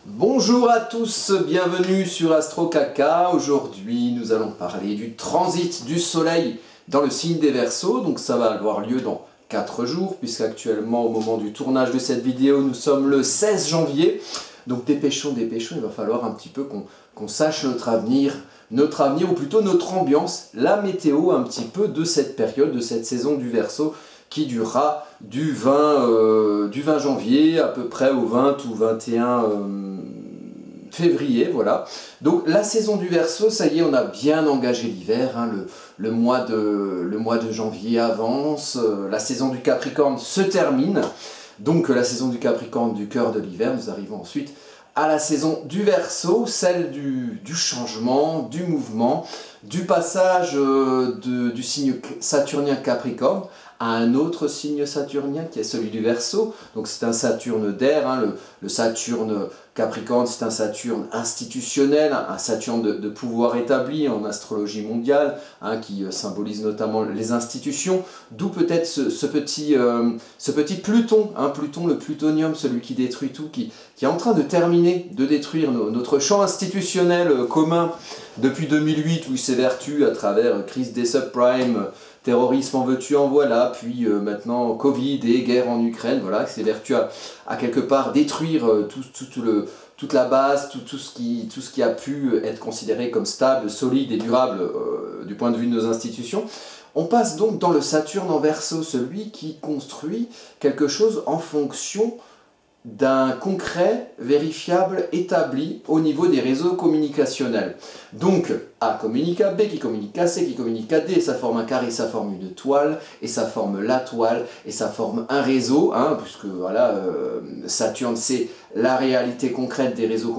Bonjour à tous, bienvenue sur Astro Kaka. Aujourd'hui, nous allons parler du transit du soleil dans le signe des Verseaux. Donc ça va avoir lieu dans 4 jours, puisqu'actuellement, au moment du tournage de cette vidéo, nous sommes le 16 janvier. Donc dépêchons, il va falloir un petit peu qu'on sache notre avenir, ou plutôt notre ambiance, la météo un petit peu de cette période, de cette saison du Verseau, qui durera du 20 janvier à peu près au 20 ou 21 février, voilà. Donc la saison du Verseau, ça y est, on a bien engagé l'hiver, hein, le mois de janvier avance, la saison du Capricorne se termine, donc la saison du Capricorne du cœur de l'hiver, nous arrivons ensuite à la saison du Verseau, celle du changement, du mouvement, du passage du signe saturnien Capricorne à un autre signe saturnien qui est celui du Verseau. Donc c'est un Saturne d'air, hein, le Saturne Capricorne, c'est un Saturne institutionnel, un Saturne de pouvoir établi en astrologie mondiale, hein, qui symbolise notamment les institutions, d'où peut-être ce petit Pluton, hein, Pluton, le plutonium, celui qui détruit tout, qui est en train de terminer, de détruire notre champ institutionnel commun depuis 2008, où il s'évertue à travers crise des subprimes, terrorisme en veux-tu en voilà, puis maintenant Covid et guerre en Ukraine, voilà, qui s'évertue à quelque part détruire toute la base, tout ce qui a pu être considéré comme stable, solide et durable du point de vue de nos institutions. On passe donc dans le Saturne en Verseau, celui qui construit quelque chose en fonction d'un concret, vérifiable, établi au niveau des réseaux communicationnels. Donc, A communique à B, qui communique à C, qui communique à D, ça forme un carré, ça forme une toile, et ça forme la toile, et ça forme un réseau, hein, puisque voilà, Saturne c'est la réalité concrète des réseaux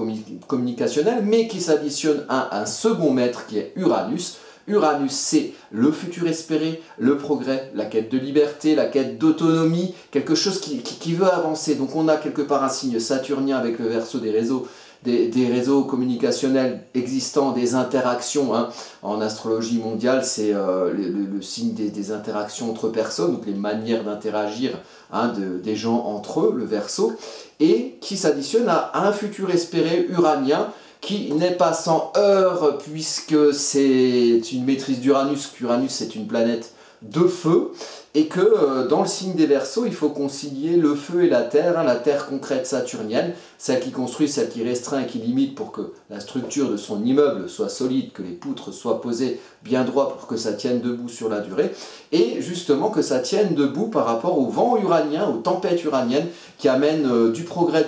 communicationnels, mais qui s'additionne à un second maître qui est Uranus. Uranus, c'est le futur espéré, le progrès, la quête de liberté, la quête d'autonomie, quelque chose qui veut avancer. Donc on a quelque part un signe saturnien avec le Verseau des réseaux communicationnels existants, des interactions, hein. En astrologie mondiale, c'est le signe des interactions entre personnes, donc les manières d'interagir, hein, des gens entre eux, le Verseau, et qui s'additionne à un futur espéré uranien, qui n'est pas sans heurts, puisque c'est une maîtrise d'Uranus, qu'Uranus c'est une planète de feu, et que dans le signe des Verseaux, il faut concilier le feu et la terre, hein, la terre concrète saturnienne, celle qui construit, celle qui restreint et qui limite pour que la structure de son immeuble soit solide, que les poutres soient posées bien droit pour que ça tienne debout sur la durée, et justement que ça tienne debout par rapport au vent uranien, aux tempêtes uraniennes qui amènent du progrès,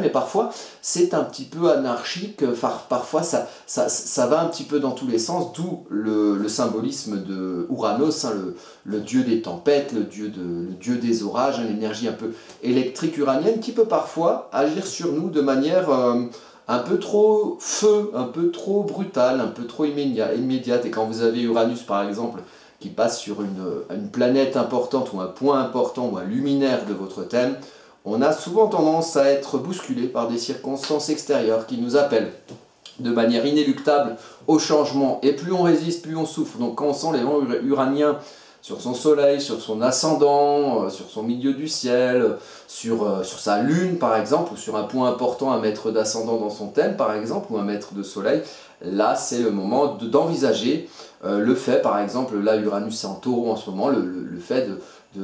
mais parfois c'est un petit peu anarchique, parfois ça va un petit peu dans tous les sens, d'où le symbolisme de Uranos, hein, le dieu des tempêtes, le dieu des orages, hein, l'énergie un peu électrique uranienne qui peut parfois agir sur nous de manière un peu trop feu, un peu trop brutale, un peu trop immédiate. Et quand vous avez Uranus par exemple qui passe sur une planète importante ou un point important ou un luminaire de votre thème, on a souvent tendance à être bousculé par des circonstances extérieures qui nous appellent de manière inéluctable au changement. Et plus on résiste, plus on souffre. Donc quand on sent les vents uraniens sur son soleil, sur son ascendant, sur son milieu du ciel, sur sa lune par exemple, ou sur un point important, un mètre d'ascendant dans son thème par exemple, ou un mètre de soleil, là c'est le moment d'envisager le fait, par exemple, là Uranus est en Taureau en ce moment,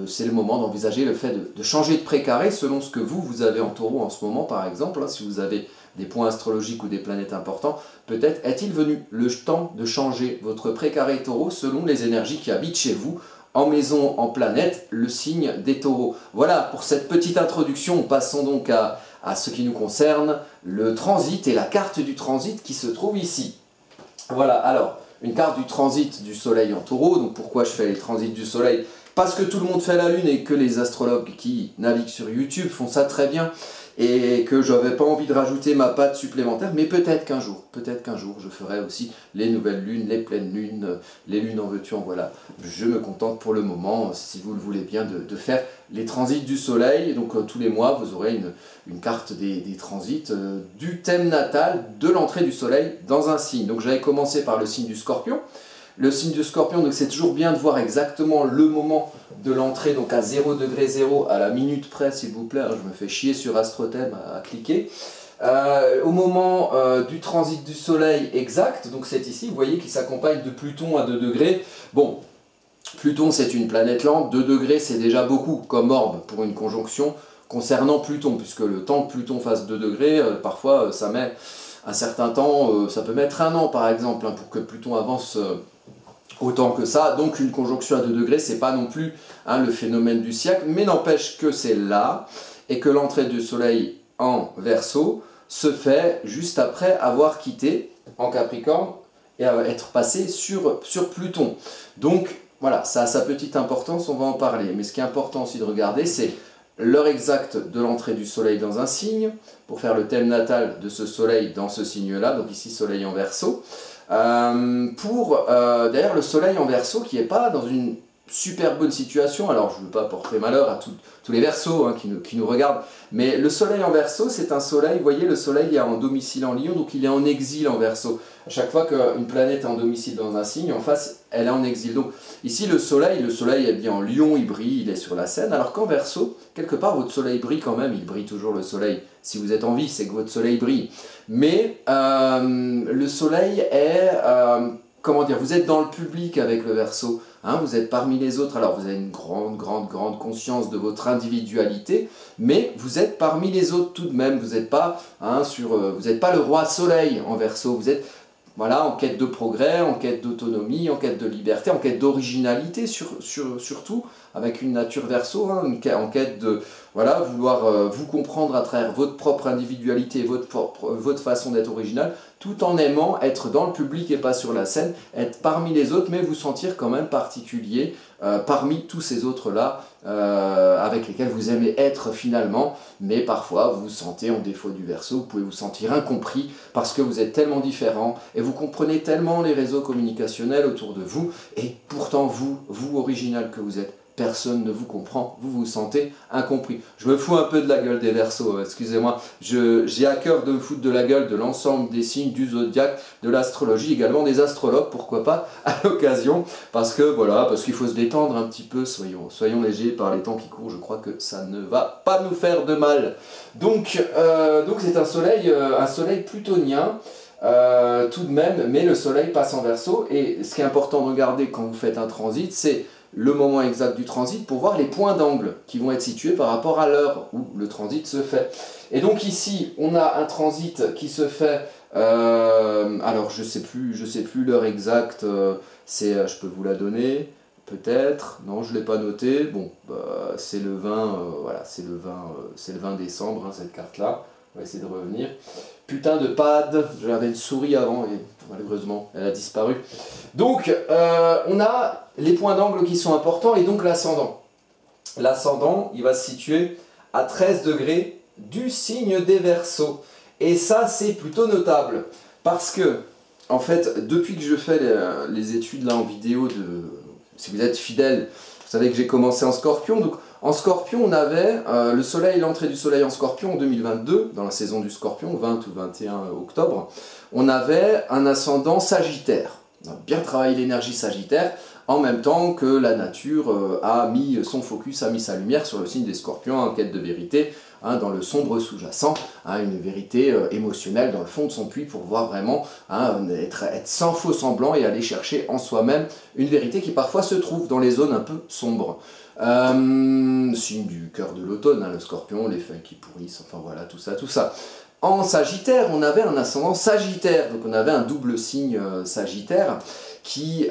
c'est le moment d'envisager le fait de changer de précaré selon ce que vous avez en Taureau en ce moment par exemple, hein, si vous avez des points astrologiques ou des planètes importants, peut-être est-il venu le temps de changer votre précaré Taureau selon les énergies qui habitent chez vous, en maison, en planète, le signe des Taureaux. Voilà pour cette petite introduction, passons donc à ce qui nous concerne, le transit et la carte du transit qui se trouve ici. Voilà, alors, une carte du transit du soleil en Taureau, donc pourquoi je fais les transits du soleil? Parce que tout le monde fait la lune et que les astrologues qui naviguent sur YouTube font ça très bien et que je n'avais pas envie de rajouter ma patte supplémentaire, mais peut-être qu'un jour, je ferai aussi les nouvelles lunes, les pleines lunes, les lunes en veux-tu en voilà. Je me contente pour le moment, si vous le voulez bien, de faire les transits du soleil. Donc tous les mois, vous aurez une carte des transits du thème natal de l'entrée du soleil dans un signe. Donc j'avais commencé par le signe du Scorpion. Le signe du Scorpion, donc c'est toujours bien de voir exactement le moment de l'entrée, donc à 0 degré 0, à la minute près s'il vous plaît, je me fais chier sur AstroThème à cliquer. Au moment du transit du Soleil exact, donc c'est ici, vous voyez qu'il s'accompagne de Pluton à 2 degrés. Bon, Pluton c'est une planète lente, 2 degrés c'est déjà beaucoup comme orbe pour une conjonction concernant Pluton, puisque le temps que Pluton fasse 2 degrés, parfois ça met un certain temps, ça peut mettre 1 an par exemple, hein, pour que Pluton avance autant que ça. Donc une conjonction à 2 degrés, c'est pas non plus hein, le phénomène du siècle, mais n'empêche que c'est là, et que l'entrée du Soleil en Verseau se fait juste après avoir quitté en Capricorne et être passé sur Pluton. Donc voilà, ça a sa petite importance, on va en parler. Mais ce qui est important aussi de regarder, c'est l'heure exacte de l'entrée du Soleil dans un signe, pour faire le thème natal de ce Soleil dans ce signe-là, donc ici Soleil en Verseau. D'ailleurs le Soleil en Verseau qui n'est pas dans une super bonne situation, alors je ne veux pas porter malheur à tous les Verseaux hein, qui nous regardent, mais le Soleil en Verseau c'est un Soleil, vous voyez le Soleil est en domicile en Lion, donc il est en exil en Verseau. À chaque fois qu'une planète est en domicile dans un signe, en face elle est en exil. Donc ici le Soleil est bien en Lion, il brille, il est sur la scène, alors qu'en Verseau, quelque part votre Soleil brille quand même, il brille toujours le Soleil. Si vous êtes en vie, c'est que votre Soleil brille. Mais le Soleil est, comment dire, vous êtes dans le public avec le Verseau. Hein, vous êtes parmi les autres, alors vous avez une grande conscience de votre individualité, mais vous êtes parmi les autres tout de même, vous n'êtes pas, hein, vous n'êtes pas le roi soleil en Verseau, vous êtes voilà, en quête de progrès, en quête d'autonomie, en quête de liberté, en quête d'originalité surtout, avec une nature Verseau, hein, en quête de voilà, vouloir vous comprendre à travers votre propre individualité, votre façon d'être original, tout en aimant être dans le public et pas sur la scène, être parmi les autres, mais vous sentir quand même particulier parmi tous ces autres-là avec lesquels vous aimez être finalement, mais parfois vous vous sentez en défaut du Verseau, vous pouvez vous sentir incompris parce que vous êtes tellement différent et vous comprenez tellement les réseaux communicationnels autour de vous, et pourtant vous original que vous êtes, personne ne vous comprend, vous vous sentez incompris. Je me fous un peu de la gueule des Verseaux, excusez-moi, j'ai à cœur de me foutre de la gueule de l'ensemble des signes du zodiaque, de l'astrologie, également des astrologues, pourquoi pas, à l'occasion, parce que voilà, parce qu'il faut se détendre un petit peu, soyons légers par les temps qui courent, je crois que ça ne va pas nous faire de mal. Donc c'est un soleil plutonien, tout de même, mais le Soleil passe en Verseau, et ce qui est important de regarder quand vous faites un transit, c'est le moment exact du transit pour voir les points d'angle qui vont être situés par rapport à l'heure où le transit se fait. Et donc ici, on a un transit qui se fait, alors je sais plus l'heure exacte, je peux vous la donner, peut-être, non je ne l'ai pas noté, bon, c'est le 20, voilà, c'est le 20 décembre, hein, cette carte-là. On va essayer de revenir. Putain de pad, j'avais une souris avant et malheureusement elle a disparu. Donc on a les points d'angle qui sont importants et donc l'ascendant. L'ascendant, il va se situer à 13 degrés du signe des Verseaux. Et ça c'est plutôt notable parce que, en fait, depuis que je fais les études là en vidéo, si vous êtes fidèle, vous savez que j'ai commencé en Scorpion, donc en Scorpion, on avait le Soleil, l'entrée du Soleil en Scorpion en 2022, dans la saison du Scorpion, 20 ou 21 octobre, on avait un ascendant Sagittaire. On a bien travaillé l'énergie Sagittaire, en même temps que la nature a mis son focus, a mis sa lumière sur le signe des Scorpions en quête de vérité, hein, dans le sombre sous-jacent, hein, une vérité émotionnelle dans le fond de son puits pour voir vraiment hein, être sans faux semblant et aller chercher en soi-même une vérité qui parfois se trouve dans les zones un peu sombres. Signe du cœur de l'automne, hein, le Scorpion, les feuilles qui pourrissent, enfin voilà, tout ça. En Sagittaire, on avait un ascendant Sagittaire, donc on avait un double signe Sagittaire qui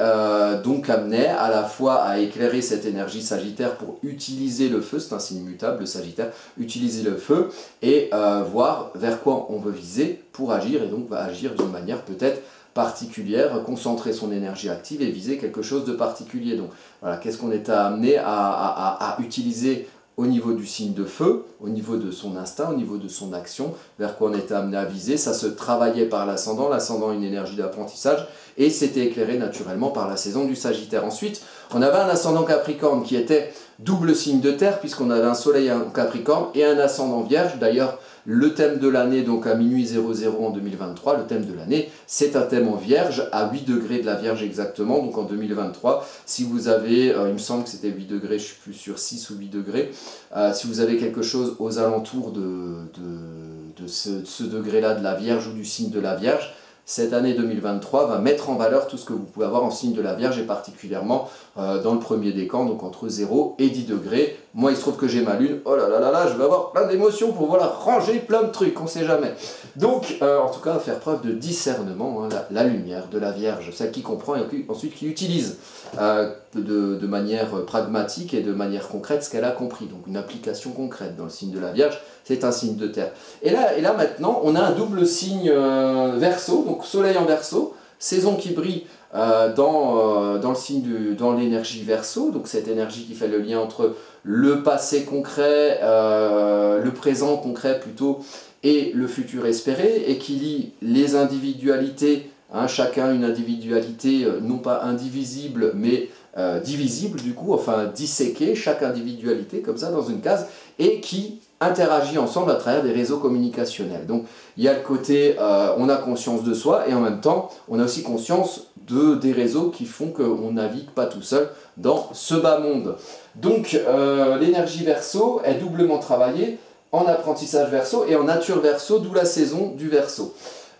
donc amenait à la fois à éclairer cette énergie Sagittaire pour utiliser le feu, c'est un signe mutable, le Sagittaire, utiliser le feu et voir vers quoi on veut viser pour agir, et donc va agir d'une manière peut-être particulière, concentrer son énergie active et viser quelque chose de particulier. Donc voilà, qu'est-ce qu'on est amené à utiliser au niveau du signe de feu, au niveau de son instinct, au niveau de son action, vers quoi on était amené à viser. Ça se travaillait par l'ascendant une énergie d'apprentissage, et c'était éclairé naturellement par la saison du Sagittaire. Ensuite, on avait un ascendant Capricorne qui était double signe de terre, puisqu'on avait un soleil en Capricorne et un ascendant Vierge. D'ailleurs, Le thème de l'année, donc à minuit 00 en 2023, le thème de l'année, c'est un thème en Vierge, à 8 degrés de la Vierge exactement, donc en 2023. Si vous avez, il me semble que c'était 8 degrés, je suis plus sûr, 6 ou 8 degrés, si vous avez quelque chose aux alentours de ce degré-là de la Vierge ou du signe de la Vierge, cette année 2023 va mettre en valeur tout ce que vous pouvez avoir en signe de la Vierge et particulièrement dans le premier décan, donc entre 0 et 10 degrés. Moi, il se trouve que j'ai ma lune, oh là là là là, je vais avoir plein d'émotions pour voilà, ranger plein de trucs, on ne sait jamais. Donc, en tout cas, faire preuve de discernement, hein, la lumière de la Vierge, celle qui comprend et ensuite qui utilise de manière pragmatique et de manière concrète ce qu'elle a compris. Donc une application concrète dans le signe de la Vierge, c'est un signe de terre. Et là maintenant, on a un double signe Verseau, donc soleil en Verseau, saison qui brille dans l'énergie Verseau, donc cette énergie qui fait le lien entre le passé concret, le présent concret plutôt, et le futur espéré, et qui lie les individualités, hein, chacun une individualité non pas indivisible mais divisible du coup, enfin disséquée, chaque individualité comme ça dans une case, et qui interagit ensemble à travers des réseaux communicationnels. Donc il y a le côté on a conscience de soi et en même temps on a aussi conscience des réseaux qui font qu'on ne navigue pas tout seul dans ce bas monde. Donc l'énergie Verseau est doublement travaillée en apprentissage Verseau et en nature Verseau, d'où la saison du Verseau.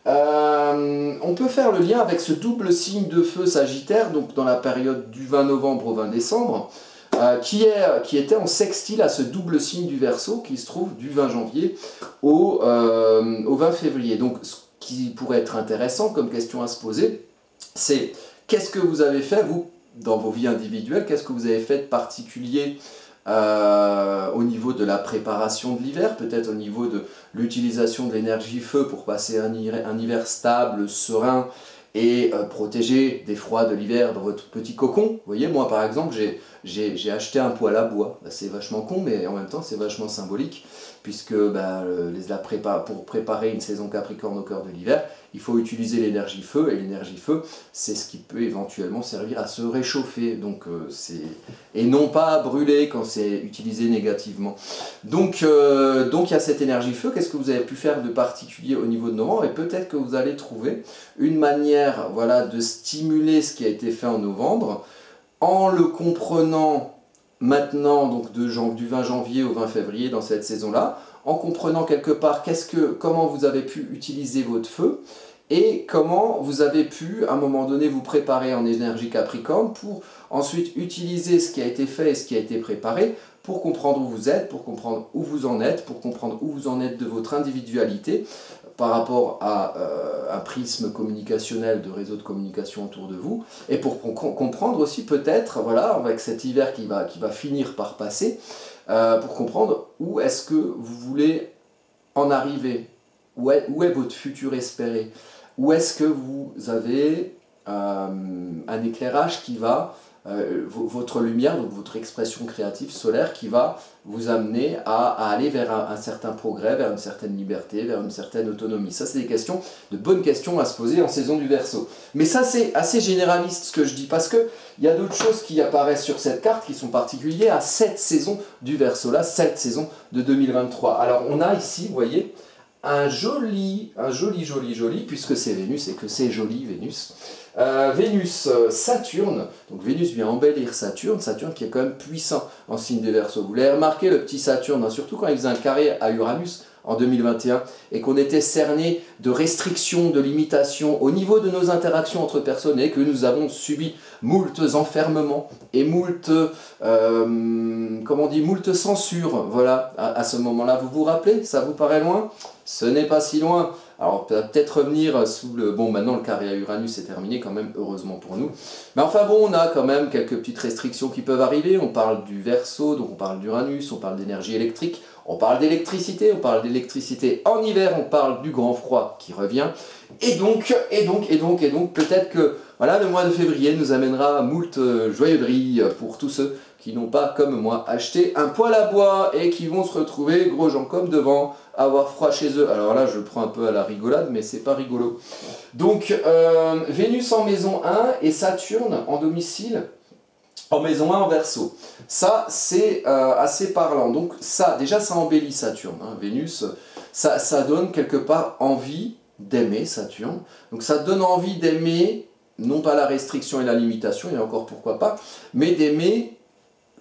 On peut faire le lien avec ce double signe de feu Sagittaire, donc dans la période du 20 novembre au 20 décembre, qui était en sextile à ce double signe du Verseau qui se trouve du 20 janvier au 20 février. Donc ce qui pourrait être intéressant comme question à se poser, c'est qu'est-ce que vous avez fait, vous, dans vos vies individuelles, qu'est-ce que vous avez fait de particulier au niveau de la préparation de l'hiver, peut-être au niveau de l'utilisation de l'énergie feu pour passer un hiver stable, serein et protégé des froids de l'hiver dans votre petit cocon. Vous voyez, moi par exemple, j'ai acheté un poêle à bois. Ben, c'est vachement con, mais en même temps c'est vachement symbolique, puisque pour préparer une saison Capricorne au cœur de l'hiver, il faut utiliser l'énergie feu, et l'énergie feu, c'est ce qui peut éventuellement servir à se réchauffer, donc, et non pas à brûler quand c'est utilisé négativement. Donc il y a cette énergie feu. Qu'est-ce que vous avez pu faire de particulier au niveau de novembre? Et peut-être que vous allez trouver une manière, voilà, de stimuler ce qui a été fait en novembre, en le comprenant maintenant, donc du 20 janvier au 20 février dans cette saison-là, en comprenant quelque part comment vous avez pu utiliser votre feu et comment vous avez pu à un moment donné vous préparer en énergie Capricorne pour ensuite utiliser ce qui a été fait et ce qui a été préparé pour comprendre où vous êtes, pour comprendre où vous en êtes, pour comprendre où vous en êtes de votre individualité par rapport à un prisme communicationnel de réseau de communication autour de vous, et pour comprendre aussi peut-être, voilà, avec cet hiver qui va finir par passer, pour comprendre où est-ce que vous voulez en arriver, où est votre futur espéré, où est-ce que vous avez un éclairage qui va, votre lumière, donc votre expression créative solaire qui va vous amener à aller vers un certain progrès, vers une certaine liberté, vers une certaine autonomie. Ça, c'est des questions, de bonnes questions à se poser en saison du Verseau. Mais ça, c'est assez généraliste ce que je dis, parce qu'il y a d'autres choses qui apparaissent sur cette carte qui sont particulières à cette saison du Verseau-là, cette saison de 2023. Alors, on a ici, vous voyez, un joli, puisque c'est Vénus et que c'est joli, Vénus. Vénus, Saturne, donc Vénus vient embellir Saturne qui est quand même puissant en signe des Verseaux. Vous l'avez remarqué, le petit Saturne, hein, surtout quand il faisait un carré à Uranus en 2021 et qu'on était cerné de restrictions, de limitations au niveau de nos interactions entre personnes et que nous avons subi moult enfermements et moult censures, voilà, à ce moment-là. Vous vous rappelez? Ça vous paraît loin? Ce n'est pas si loin. Alors peut-être revenir sous le... Bon, maintenant le carré à Uranus est terminé quand même, heureusement pour nous. Mais enfin bon, on a quand même quelques petites restrictions qui peuvent arriver. On parle du Verseau, donc on parle d'Uranus, on parle d'énergie électrique, on parle d'électricité en hiver, on parle du grand froid qui revient. Et donc, peut-être que voilà, le mois de février nous amènera moult joyeuseries pour tous ceux qui n'ont pas, comme moi, acheté un poêle à bois et qui vont se retrouver, gros gens comme devant, avoir froid chez eux. Alors là, je prends un peu à la rigolade, mais c'est pas rigolo. Donc, Vénus en maison 1 et Saturne en domicile en maison 1 en Verseau. Ça, c'est assez parlant. Donc ça, déjà, ça embellit Saturne. Hein. Vénus, ça donne quelque part envie d'aimer Saturne. Donc ça donne envie d'aimer, non pas la restriction et la limitation, et encore pourquoi pas, mais d'aimer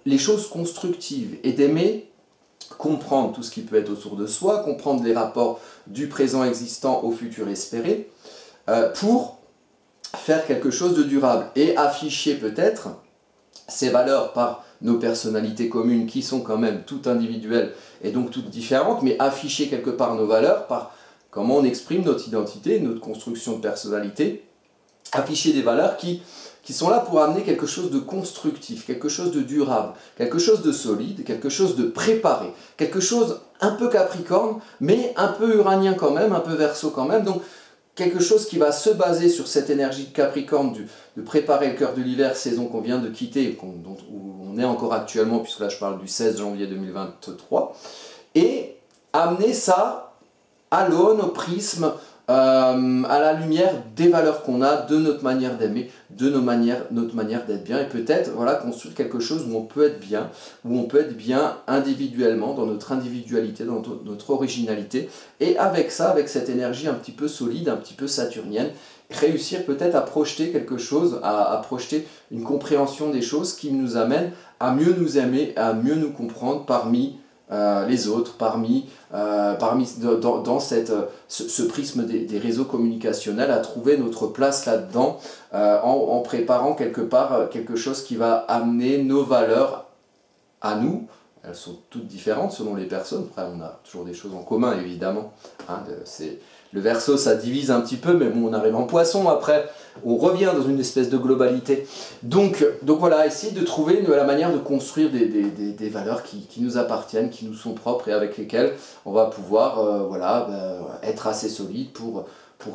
les choses constructives et d'aimer comprendre tout ce qui peut être autour de soi, comprendre les rapports du présent existant au futur espéré, pour faire quelque chose de durable et afficher peut-être ces valeurs par nos personnalités communes qui sont quand même toutes individuelles et donc toutes différentes, mais afficher quelque part nos valeurs par comment on exprime notre identité, notre construction de personnalité, afficher des valeurs qui sont là pour amener quelque chose de constructif, quelque chose de durable, quelque chose de solide, quelque chose de préparé, quelque chose un peu capricorne, mais un peu uranien quand même, un peu verseau quand même, donc quelque chose qui va se baser sur cette énergie de Capricorne, de préparer le cœur de l'hiver, saison qu'on vient de quitter, où on est encore actuellement, puisque là je parle du 16 janvier 2023, et amener ça à l'aune, au prisme, à la lumière des valeurs qu'on a, de notre manière d'aimer, de notre manière d'être bien, et peut-être voilà, construire quelque chose où on peut être bien, individuellement, dans notre individualité, dans notre originalité, et avec ça, avec cette énergie un petit peu solide, un petit peu saturnienne, réussir peut-être à projeter quelque chose, à projeter une compréhension des choses qui nous amène à mieux nous aimer, à mieux nous comprendre parmi les autres, dans ce prisme des réseaux communicationnels, à trouver notre place là-dedans, en préparant quelque part quelque chose qui va amener nos valeurs à nous. Elles sont toutes différentes selon les personnes, après on a toujours des choses en commun évidemment, hein, le Verseau ça divise un petit peu, mais bon on arrive en Poisson après, on revient dans une espèce de globalité. Donc voilà, essayer de trouver la manière de construire des valeurs qui nous appartiennent, qui nous sont propres et avec lesquelles on va pouvoir être assez solide pour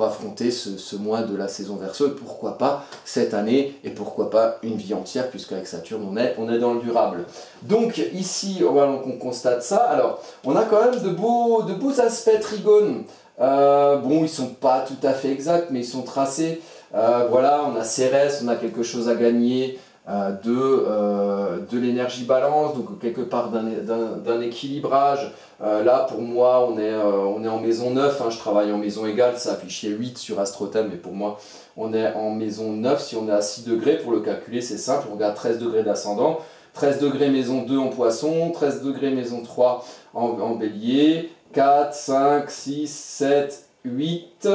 affronter ce mois de la saison Verseau, et pourquoi pas cette année, et pourquoi pas une vie entière, puisqu'avec Saturne on est dans le durable. Donc ici on constate ça. Alors on a quand même de beaux aspects trigones. Bon, ils sont pas tout à fait exacts, mais ils sont tracés. Voilà, on a Cérès, on a quelque chose à gagner de l'énergie balance, donc quelque part d'un équilibrage. Là, pour moi, on est en maison 9, hein, je travaille en maison égale, ça affichait 8 sur AstroThème, mais pour moi, on est en maison 9. Si on est à 6 degrés, pour le calculer, c'est simple, on regarde 13 degrés d'ascendant, 13 degrés maison 2 en Poisson, 13 degrés maison 3 en Bélier, 4, 5, 6, 7, 8,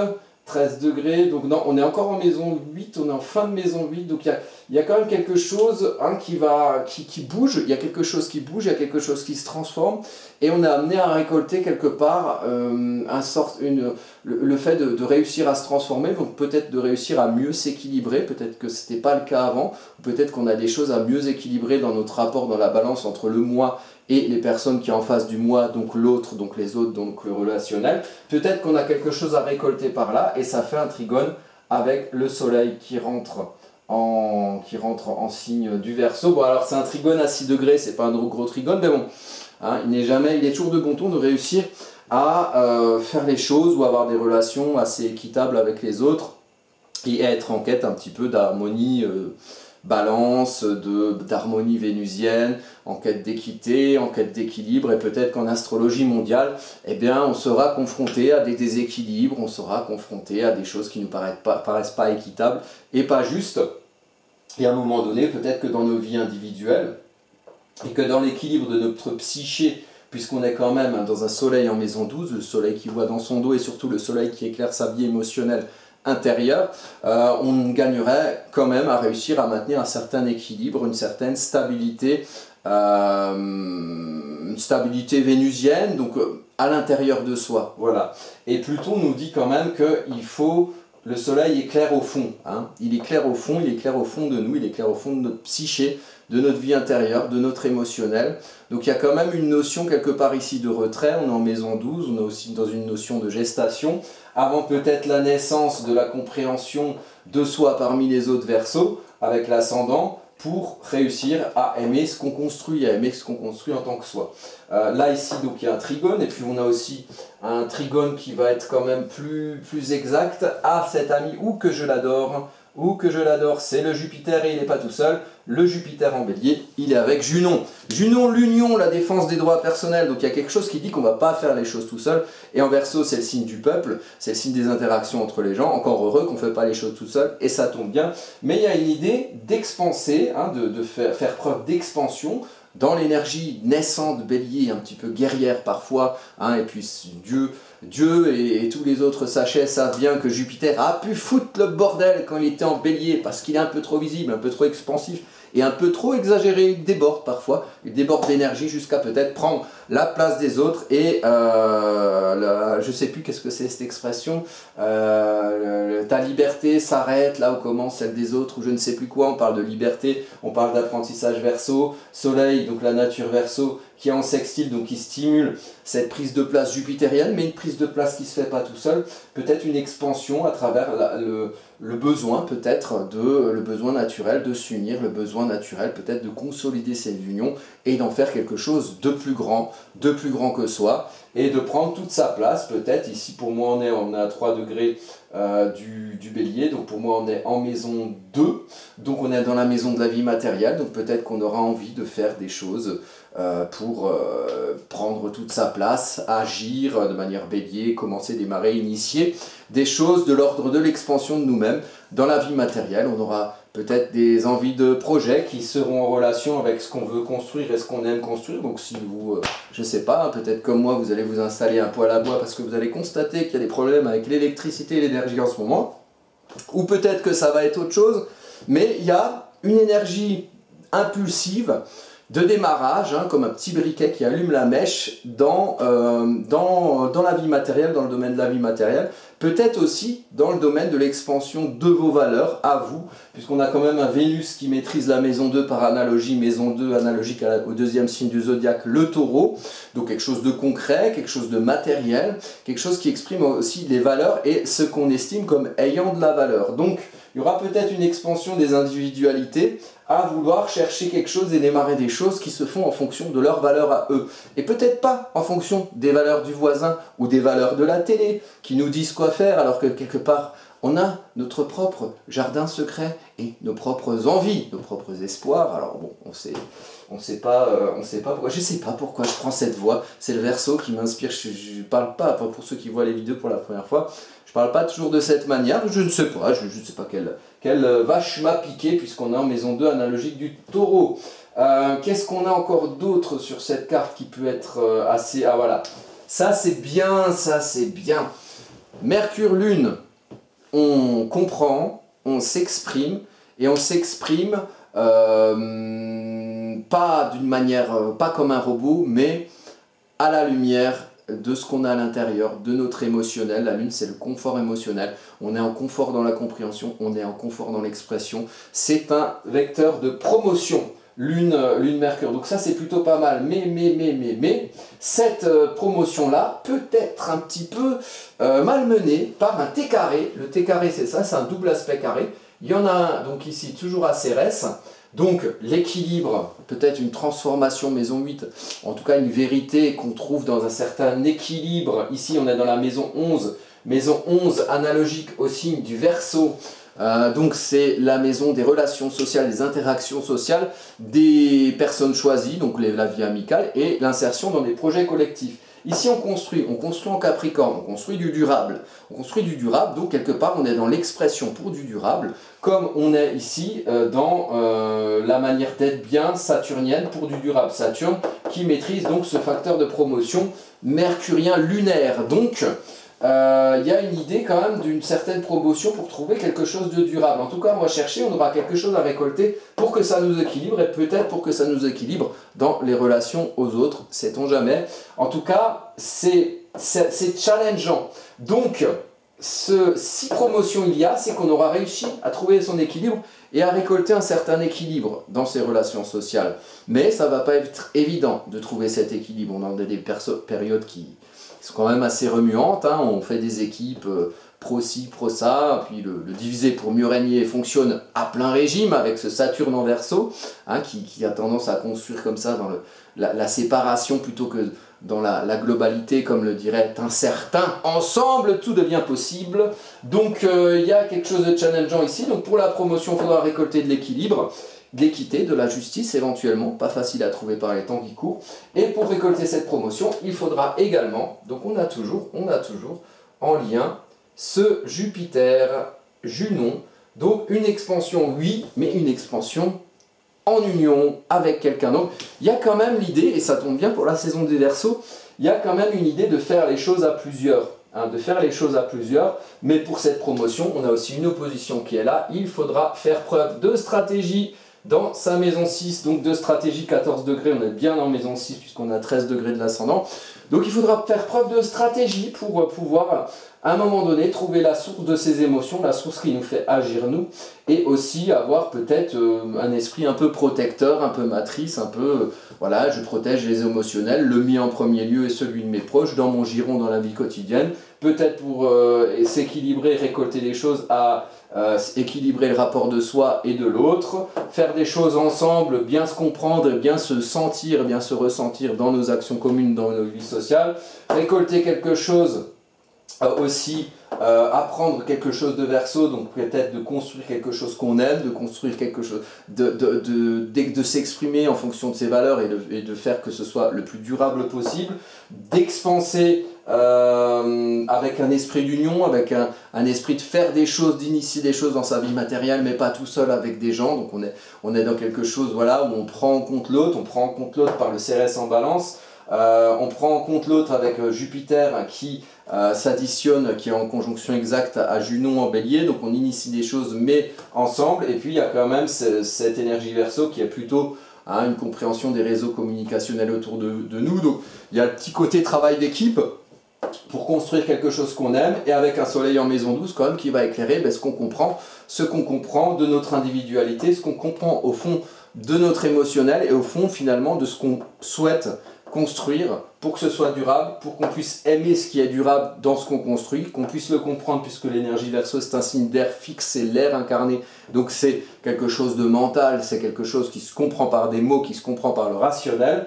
13 degrés, donc non, on est encore en maison 8, on est en fin de maison 8, donc il y a quand même quelque chose qui bouge, il y a quelque chose qui bouge, il y a quelque chose qui se transforme, et on est amené à récolter quelque part le fait de réussir à se transformer, donc peut-être de réussir à mieux s'équilibrer, peut-être que ce n'était pas le cas avant, peut-être qu'on a des choses à mieux équilibrer dans notre rapport dans la balance entre le moi et les personnes qui sont en face du moi, donc l'autre, donc les autres, donc le relationnel. Peut-être qu'on a quelque chose à récolter par là, et ça fait un trigone avec le soleil qui rentre en signe du Verseau. Bon, alors c'est un trigone à 6 degrés, c'est pas un gros trigone, mais bon, hein, il est toujours de bon ton de réussir à faire les choses ou avoir des relations assez équitables avec les autres, et être en quête un petit peu d'harmonie, balance, d'harmonie vénusienne, en quête d'équité, en quête d'équilibre, et peut-être qu'en astrologie mondiale, eh bien, on sera confronté à des déséquilibres, on sera confronté à des choses qui ne nous paraissent pas équitables et pas justes. Et à un moment donné, peut-être que dans nos vies individuelles, et que dans l'équilibre de notre psyché, puisqu'on est quand même dans un soleil en maison 12, le soleil qui voit dans son dos et surtout le soleil qui éclaire sa vie émotionnelle intérieure, on gagnerait quand même à réussir à maintenir un certain équilibre, une certaine stabilité, une stabilité vénusienne, donc à l'intérieur de soi. Voilà. Et Pluton nous dit quand même qu'il faut... Le soleil éclaire au fond, hein. Il éclaire au fond de nous, il éclaire au fond de notre psyché, de notre vie intérieure, de notre émotionnel. Donc il y a quand même une notion quelque part ici de retrait, on est en maison 12, on est aussi dans une notion de gestation, avant peut-être la naissance de la compréhension de soi parmi les autres Verseaux, avec l'ascendant, pour réussir à aimer ce qu'on construit, en tant que soi. Là ici donc il y a un trigone, et puis on a aussi un trigone qui va être quand même plus exact à cet ami, ou que je l'adore, ou que je l'adore, c'est le Jupiter et il n'est pas tout seul. Le Jupiter en bélier, il est avec Junon. Junon, l'union, la défense des droits personnels. Donc il y a quelque chose qui dit qu'on ne va pas faire les choses tout seul. Et en Verseau, c'est le signe du peuple, c'est le signe des interactions entre les gens. Encore heureux qu'on ne fait pas les choses tout seul, et ça tombe bien. Mais il y a une idée d'expanser, hein, de faire preuve d'expansion dans l'énergie naissante bélier, un petit peu guerrière parfois, hein, et puis Dieu et tous les autres sachets savent bien que Jupiter a pu foutre le bordel quand il était en bélier, parce qu'il est un peu trop visible, un peu trop expansif, et un peu trop exagéré, il déborde parfois, il déborde d'énergie jusqu'à peut-être prendre la place des autres, et je sais plus qu'est-ce que c'est cette expression, ta liberté s'arrête là où commence celle des autres, ou je ne sais plus quoi, on parle de liberté, on parle d'apprentissage Verseau, Soleil, donc la nature Verseau, qui est en sextile, donc qui stimule cette prise de place jupitérienne, mais une prise de place qui ne se fait pas tout seul, peut-être une expansion à travers le besoin peut-être, le besoin naturel de s'unir, le besoin naturel peut-être de consolider cette union et d'en faire quelque chose de plus grand que soi, et de prendre toute sa place peut-être. Ici pour moi on est à 3 degrés du bélier, donc pour moi on est en maison 2, donc on est dans la maison de la vie matérielle, donc peut-être qu'on aura envie de faire des choses pour prendre toute sa place, agir de manière bélier, commencer, démarrer, initier des choses de l'ordre de l'expansion de nous-mêmes dans la vie matérielle. On aura peut-être des envies de projets qui seront en relation avec ce qu'on veut construire et ce qu'on aime construire. Donc si vous, je sais pas, peut-être comme moi, vous allez vous installer un poêle à bois parce que vous allez constater qu'il y a des problèmes avec l'électricité et l'énergie en ce moment, ou peut-être que ça va être autre chose, mais il y a une énergie impulsive de démarrage, hein, comme un petit briquet qui allume la mèche dans la vie matérielle, dans le domaine de la vie matérielle, peut-être aussi dans le domaine de l'expansion de vos valeurs à vous, puisqu'on a quand même un Vénus qui maîtrise la maison 2 par analogie, maison 2 analogique au deuxième signe du zodiaque, le taureau, donc quelque chose de concret, quelque chose de matériel, quelque chose qui exprime aussi les valeurs et ce qu'on estime comme ayant de la valeur. Donc il y aura peut-être une expansion des individualités à vouloir chercher quelque chose et démarrer des choses qui se font en fonction de leurs valeurs à eux. Et peut-être pas en fonction des valeurs du voisin ou des valeurs de la télé qui nous disent quoi faire, alors que quelque part on a notre propre jardin secret et nos propres envies, nos propres espoirs. Alors bon, on sait pas pourquoi. Je sais pas pourquoi je prends cette voix. C'est le Verseau qui m'inspire. Je parle pas, enfin pour ceux qui voient les vidéos pour la première fois, je parle pas toujours de cette manière. Je ne sais pas, je ne sais pas quelle vache m'a piqué, puisqu'on est en maison 2 analogique du taureau. Qu'est-ce qu'on a encore d'autre sur cette carte qui peut être assez... Ah voilà, ça c'est bien, ça c'est bien. Mercure, Lune, on comprend, on s'exprime, et on s'exprime pas d'une manière, pas comme un robot, mais à la lumière de ce qu'on a à l'intérieur, de notre émotionnel. La Lune, c'est le confort émotionnel. On est en confort dans la compréhension, on est en confort dans l'expression. C'est un vecteur de promotion, Lune, Mercure. Donc ça, c'est plutôt pas mal. Mais, cette promotion-là peut être un petit peu malmenée par un T carré. Le T carré, c'est ça, c'est un double aspect carré. Il y en a un, donc ici, toujours à Cérès. Donc l'équilibre, peut-être une transformation maison 8, en tout cas une vérité qu'on trouve dans un certain équilibre. Ici on est dans la maison 11 analogique au signe du Verseau. Donc c'est la maison des relations sociales, des interactions sociales, des personnes choisies, donc la vie amicale et l'insertion dans des projets collectifs. Ici on construit en Capricorne, on construit du durable. On construit du durable, donc quelque part on est dans l'expression pour du durable, comme on est ici dans la manière d'être bien saturnienne pour du durable. Saturne qui maîtrise donc ce facteur de promotion mercurien lunaire. Donc il y a une idée quand même d'une certaine promotion pour trouver quelque chose de durable. En tout cas, on va chercher, on aura quelque chose à récolter pour que ça nous équilibre, et peut-être pour que ça nous équilibre dans les relations aux autres, sait-on jamais. En tout cas, c'est challengeant. Donc, si promotion il y a, c'est qu'on aura réussi à trouver son équilibre et à récolter un certain équilibre dans ces relations sociales. Mais ça ne va pas être évident de trouver cet équilibre. On a des périodes qui sont quand même assez remuantes, hein. On fait des équipes pro-ci, pro-ça, puis le diviser pour mieux régner fonctionne à plein régime avec ce Saturne en Verseau, hein, qui a tendance à construire comme ça dans la séparation plutôt que dans la globalité, comme le dirait un certain. Ensemble, tout devient possible. Donc, il y a quelque chose de challengeant ici. Donc, pour la promotion, il faudra récolter de l'équilibre, de l'équité, de la justice éventuellement, pas facile à trouver par les temps qui courent. Et pour récolter cette promotion, il faudra également, donc on a toujours en lien ce Jupiter, Junon, donc une expansion oui, mais une expansion en union avec quelqu'un. Donc il y a quand même l'idée, et ça tombe bien pour la saison des Verseaux, il y a quand même une idée de faire les choses à plusieurs. Mais pour cette promotion, on a aussi une opposition qui est là. Il faudra faire preuve de stratégie dans sa maison 6, donc de stratégie 14 degrés, on est bien en maison 6 puisqu'on a 13 degrés de l'ascendant. Donc il faudra faire preuve de stratégie pour pouvoir à un moment donné trouver la source de ces émotions, la source qui nous fait agir nous, et aussi avoir peut-être un esprit un peu protecteur, un peu matrice, un peu, voilà, je protège les émotionnels, le mien en premier lieu et celui de mes proches, dans mon giron, dans la vie quotidienne, peut-être pour s'équilibrer, récolter les choses à équilibrer le rapport de soi et de l'autre, faire des choses ensemble, bien se comprendre, bien se sentir, bien se ressentir dans nos actions communes, dans nos vies sociales, récolter quelque chose aussi, apprendre quelque chose de Verseau, donc peut-être de construire quelque chose qu'on aime, de construire quelque chose, de s'exprimer en fonction de ses valeurs et de faire que ce soit le plus durable possible, d'expanser avec un esprit d'union, avec un esprit de faire des choses, d'initier des choses dans sa vie matérielle, mais pas tout seul avec des gens. Donc on est dans quelque chose, voilà, où on prend en compte l'autre, par le Cérès en balance, on prend en compte l'autre avec Jupiter qui s'additionne, qui est en conjonction exacte à Junon en bélier, donc on initie des choses mais ensemble, et puis il y a quand même cette énergie Verseau qui est plutôt une compréhension des réseaux communicationnels autour de nous, donc il y a le petit côté travail d'équipe pour construire quelque chose qu'on aime, et avec un soleil en maison 12 quand même qui va éclairer ce qu'on comprend de notre individualité, ce qu'on comprend au fond de notre émotionnel, et au fond finalement de ce qu'on souhaite construire pour que ce soit durable, pour qu'on puisse aimer ce qui est durable dans ce qu'on construit, qu'on puisse le comprendre puisque l'énergie Verseau c'est un signe d'air fixe, c'est l'air incarné, donc c'est quelque chose de mental, c'est quelque chose qui se comprend par des mots, qui se comprend par le rationnel.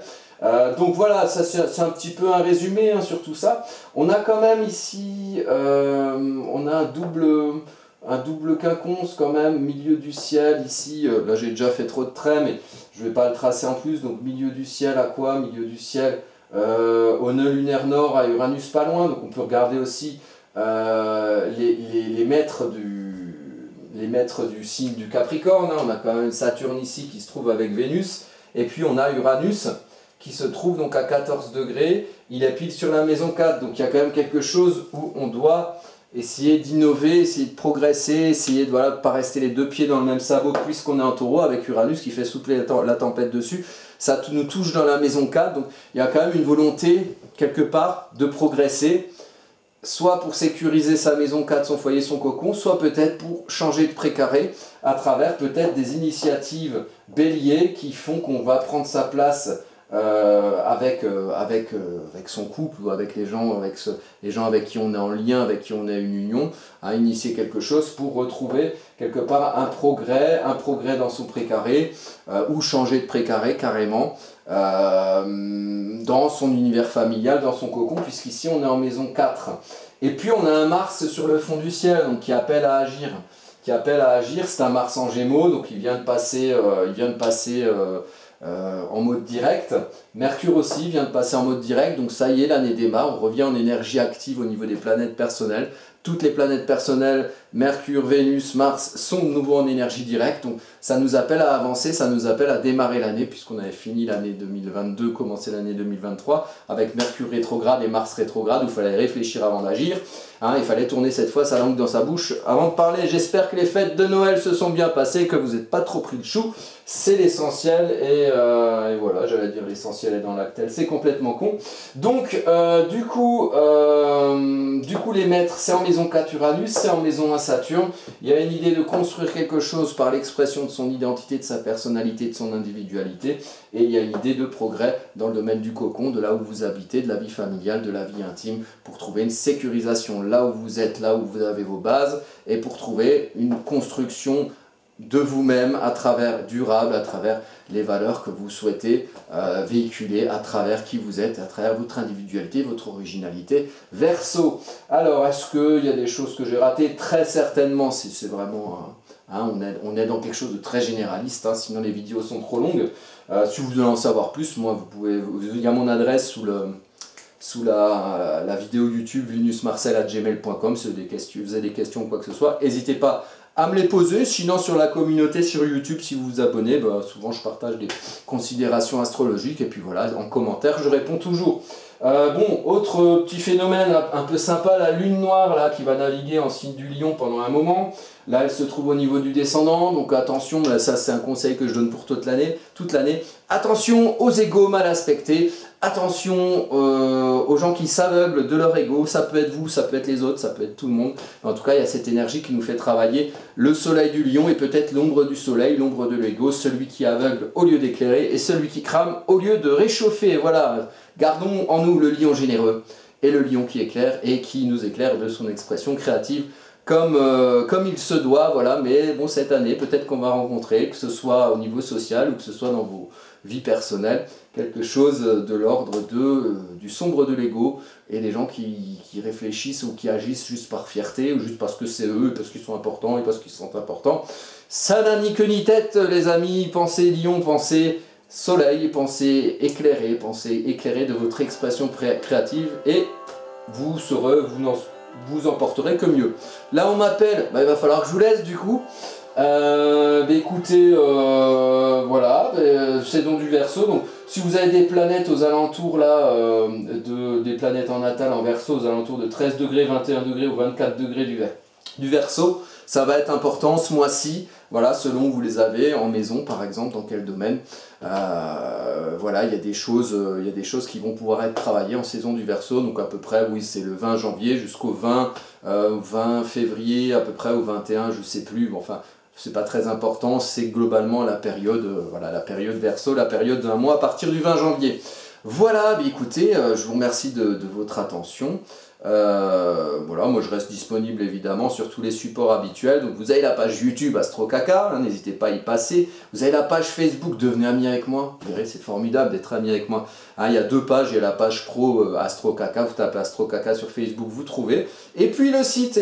Donc voilà, c'est un petit peu un résumé sur tout ça. On a quand même ici, on a un double quinconce quand même, milieu du ciel ici, là j'ai déjà fait trop de traits mais je ne vais pas le tracer en plus, donc milieu du ciel à quoi? Milieu du ciel au nœud lunaire nord à Uranus pas loin, donc on peut regarder aussi les maîtres du signe du Capricorne, on a quand même Saturne ici qui se trouve avec Vénus, et puis on a Uranus qui se trouve donc à 14 degrés, il est pile sur la maison 4, donc il y a quand même quelque chose où on doit essayer d'innover, essayer de progresser, essayer de ne pas rester les deux pieds dans le même sabot puisqu'on est en taureau avec Uranus qui fait souffler la tempête dessus. Ça nous touche dans la maison 4, donc il y a quand même une volonté quelque part de progresser, soit pour sécuriser sa maison 4, son foyer, son cocon, soit peut-être pour changer de précaré à travers peut-être des initiatives béliers qui font qu'on va prendre sa place avec son couple ou avec les gens avec qui on est en lien, avec qui on a une union, à initier quelque chose pour retrouver quelque part un progrès dans son précaré ou changer de précaré carrément dans son univers familial, dans son cocon, puisqu'ici on est en maison 4. Et puis on a un Mars sur le fond du ciel donc, qui appelle à agir. C'est un Mars en Gémeaux, donc il vient de passer en mode direct. Mercure aussi vient de passer en mode direct, donc ça y est, l'année démarre, on revient en énergie active au niveau des planètes personnelles. Toutes les planètes personnelles, Mercure, Vénus, Mars, sont de nouveau en énergie directe, donc ça nous appelle à avancer, ça nous appelle à démarrer l'année, puisqu'on avait fini l'année 2022, commencé l'année 2023, avec Mercure rétrograde et Mars rétrograde, où il fallait réfléchir avant d'agir. Il fallait tourner cette fois sa langue dans sa bouche avant de parler. J'espère que les fêtes de Noël se sont bien passées, que vous n'êtes pas trop pris le chou. C'est l'essentiel, et voilà, j'allais dire l'essentiel est dans l'actel, c'est complètement con. Donc, du coup, les maîtres, c'est en maison 4 Uranus, c'est en maison 1 Saturne. Il y a une idée de construire quelque chose par l'expression de son identité, de sa personnalité, de son individualité. Et il y a une idée de progrès dans le domaine du cocon, de là où vous habitez, de la vie familiale, de la vie intime, pour trouver une sécurisation là où vous êtes, là où vous avez vos bases, et pour trouver une construction de vous-même, à travers durable, à travers les valeurs que vous souhaitez véhiculer, à travers qui vous êtes, à travers votre individualité, votre originalité. Verseau. Alors, est-ce qu'il y a des choses que j'ai ratées? Très certainement, c'est vraiment... on est dans quelque chose de très généraliste, sinon les vidéos sont trop longues. Si vous voulez en savoir plus, moi, il y a mon adresse sous la vidéo YouTube linusmarcel@gmail.com. Si vous avez des questions ou quoi que ce soit, n'hésitez pas à me les poser. Sinon, sur la communauté sur YouTube, si vous vous abonnez, souvent je partage des considérations astrologiques et puis voilà, en commentaire je réponds toujours. Bon, autre petit phénomène un peu sympa, la lune noire là qui va naviguer en signe du lion pendant un moment. Là, elle se trouve au niveau du descendant, donc attention, là, ça c'est un conseil que je donne pour toute l'année. Attention aux égos mal aspectés, attention aux gens qui s'aveuglent de leur ego. Ça peut être vous, ça peut être les autres, ça peut être tout le monde. En tout cas, il y a cette énergie qui nous fait travailler le soleil du lion et peut-être l'ombre du soleil, l'ombre de l'ego, celui qui aveugle au lieu d'éclairer et celui qui crame au lieu de réchauffer. Voilà, gardons en nous le lion généreux et le lion qui éclaire et qui nous éclaire de son expression créative. Comme il se doit, voilà, mais bon, cette année, peut-être qu'on va rencontrer, que ce soit au niveau social ou que ce soit dans vos vies personnelles, quelque chose de l'ordre du sombre de l'ego et des gens qui réfléchissent ou qui agissent juste par fierté ou juste parce que c'est eux, parce qu'ils sont importants et parce qu'ils sont importants. Ça n'a ni queue ni tête, les amis. Pensez lion, pensez soleil, pensez éclairé de votre expression créative et vous en porterez que mieux. Là on m'appelle, il va falloir que je vous laisse du coup. Écoutez, voilà, saison du Verseau. Donc si vous avez des planètes aux alentours là, des planètes en natal en Verseau aux alentours de 13 degrés, 21 degrés ou 24 degrés du Verseau, ça va être important ce mois-ci. Voilà, selon où vous les avez, en maison par exemple, dans quel domaine. Voilà, il y a des choses qui vont pouvoir être travaillées en saison du Verseau. Donc à peu près, oui, c'est le 20 janvier jusqu'au 20 février, à peu près au 21, je sais plus. Mais enfin, c'est pas très important. C'est globalement la période, voilà, la période Verseau, la période d'un mois à partir du 20 janvier. Voilà, écoutez, je vous remercie de votre attention. Voilà, moi je reste disponible évidemment sur tous les supports habituels. Donc vous avez la page YouTube AstroCaca, n'hésitez pas à y passer. Vous avez la page Facebook, devenez ami avec moi. Vous verrez, c'est formidable d'être ami avec moi. Il y a deux pages, il y a la page pro AstroCaca, vous tapez AstroCaca sur Facebook, vous trouvez. Et puis le site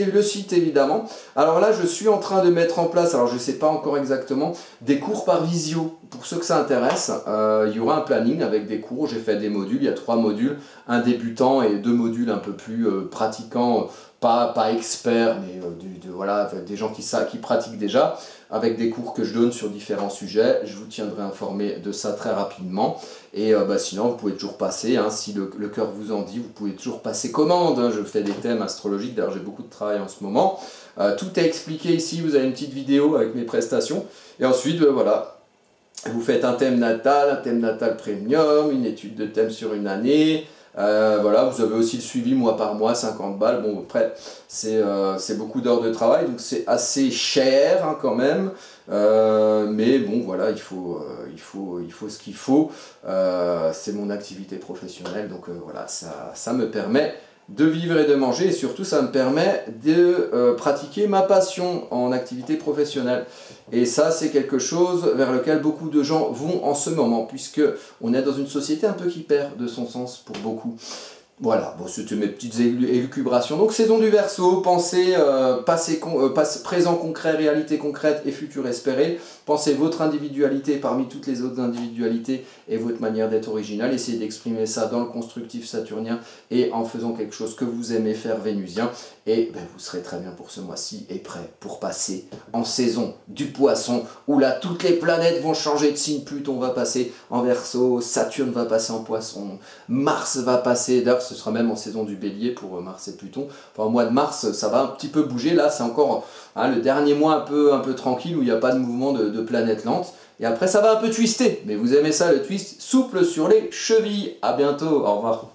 évidemment. Alors là je suis en train de mettre en place, alors je ne sais pas encore exactement, des cours par visio. Pour ceux que ça intéresse, il y aura un planning avec des cours. J'ai fait des modules, il y a 3 modules, un débutant et 2 modules un peu plus pratiquants, pas experts, mais voilà, des gens qui pratiquent déjà, avec des cours que je donne sur différents sujets. Je vous tiendrai informé de ça très rapidement. Et sinon, vous pouvez toujours passer, si le cœur vous en dit, vous pouvez toujours passer commande. Je fais des thèmes astrologiques, d'ailleurs j'ai beaucoup de travail en ce moment. Tout est expliqué ici, vous avez une petite vidéo avec mes prestations. Et ensuite, voilà. Vous faites un thème natal premium, une étude de thème sur une année. Voilà, vous avez aussi le suivi mois par mois, 50 balles. Bon, après, c'est beaucoup d'heures de travail, donc c'est assez cher quand même. Mais bon, voilà, il faut ce qu'il faut. C'est mon activité professionnelle, donc voilà, ça me permet de vivre et de manger, et surtout ça me permet de pratiquer ma passion en activité professionnelle. Et ça, c'est quelque chose vers lequel beaucoup de gens vont en ce moment, puisque on est dans une société un peu qui perd de son sens pour beaucoup. Voilà, bon, c'était mes petites élucubrations. Donc saison du Verseau, pensez présent concret, réalité concrète et futur espéré. Pensez votre individualité parmi toutes les autres individualités et votre manière d'être original. Essayez d'exprimer ça dans le constructif saturnien et en faisant quelque chose que vous aimez faire vénusien. Et vous serez très bien pour ce mois-ci et prêt pour passer en saison du Poisson, où là toutes les planètes vont changer de signe. Pluton va passer en Verseau, Saturne va passer en Poisson, Mars va passer, d'ailleurs ce sera même en saison du Bélier pour Mars et Pluton. Enfin, au mois de mars, ça va un petit peu bouger. Là, c'est encore le dernier mois un peu tranquille où il n'y a pas de mouvement de planète lente. Et après, ça va un peu twister. Mais vous aimez ça, le twist souple sur les chevilles. À bientôt, au revoir.